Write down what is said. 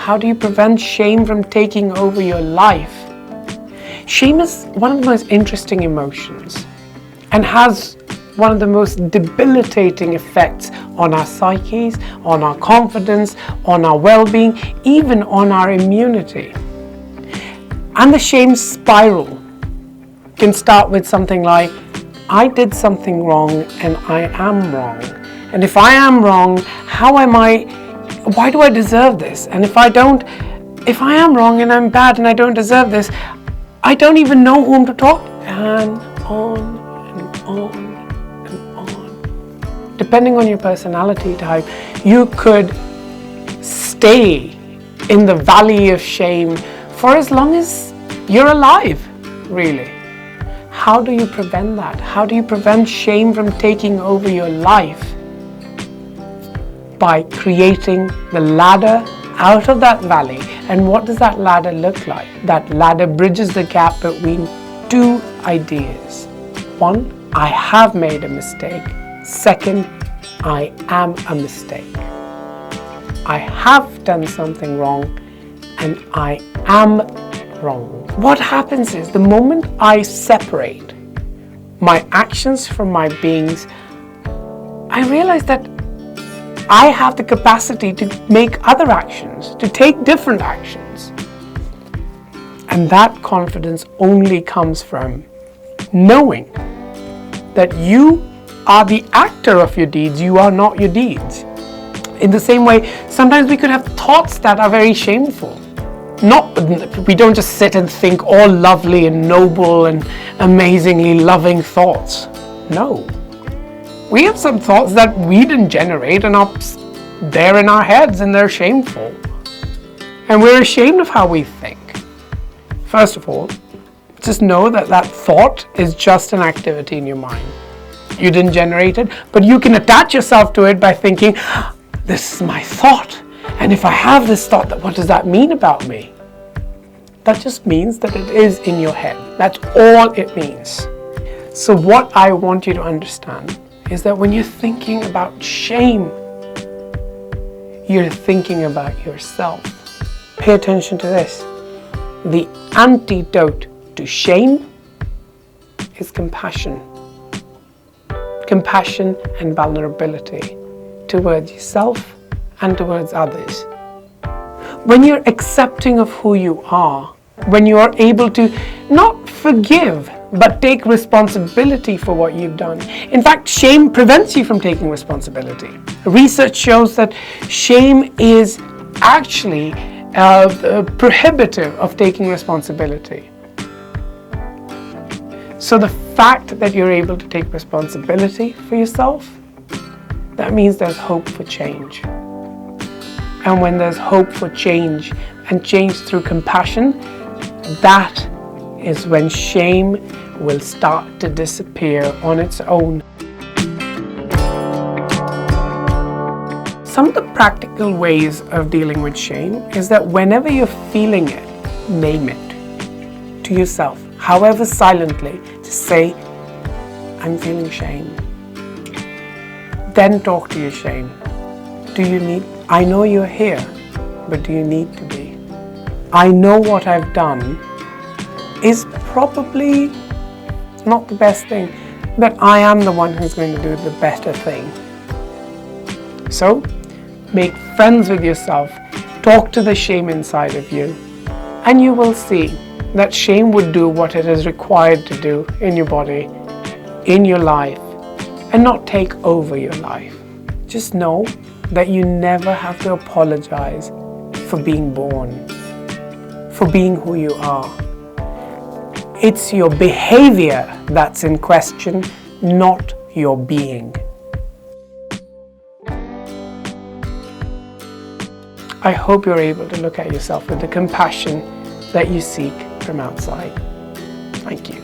How do you prevent shame from taking over your life? Shame is one of the most interesting emotions and has one of the most debilitating effects on our psyches, on our confidence, on our well-being, even on our immunity. And the shame spiral can start with something like, I did something wrong and I am wrong. And if I am wrong, why do I deserve this? And if I am wrong and I'm bad and I don't deserve this, I don't even know whom to talk. And on and on and on. Depending on your personality type, you could stay in the valley of shame for as long as you're alive, really. How do you prevent that? How do you prevent shame from taking over your life? By creating the ladder out of that valley. And what does that ladder look like? That ladder bridges the gap between two ideas. One, I have made a mistake. Second, I am a mistake. I have done something wrong and I am wrong. What happens is the moment I separate my actions from my beings, I realize that I have the capacity to make other actions, to take different actions. And that confidence only comes from knowing that you are the actor of your deeds, you are not your deeds. In the same way, sometimes we could have thoughts that are very shameful. We don't just sit and think all lovely and noble and amazingly loving thoughts. No. We have some thoughts that we didn't generate and are there in our heads and they're shameful. And we're ashamed of how we think. First of all, just know that that thought is just an activity in your mind. You didn't generate it, but you can attach yourself to it by thinking, this is my thought. And if I have this thought, what does that mean about me? That just means that it is in your head. That's all it means. So what I want you to understand is that when you're thinking about shame, you're thinking about yourself. Pay attention to this. The antidote to shame is compassion. Compassion and vulnerability towards yourself and towards others. When you're accepting of who you are, when you are able to not forgive, but take responsibility for what you've done. In fact, shame prevents you from taking responsibility. Research shows that shame is actually prohibitive of taking responsibility. So the fact that you're able to take responsibility for yourself, that means there's hope for change. And when there's hope for change and change through compassion, that is when shame will start to disappear on its own. Some of the practical ways of dealing with shame is that whenever you're feeling it, name it to yourself, however silently, just say, I'm feeling shame. Then talk to your shame. I know you're here, but do you need to be? I know what I've done is probably not the best thing, but I am the one who's going to do the better thing. So, make friends with yourself, talk to the shame inside of you, and you will see that shame would do what it is required to do in your body, in your life, and not take over your life. Just know that you never have to apologize for being born, for being who you are. It's your behavior that's in question, not your being. I hope you're able to look at yourself with the compassion that you seek from outside. Thank you.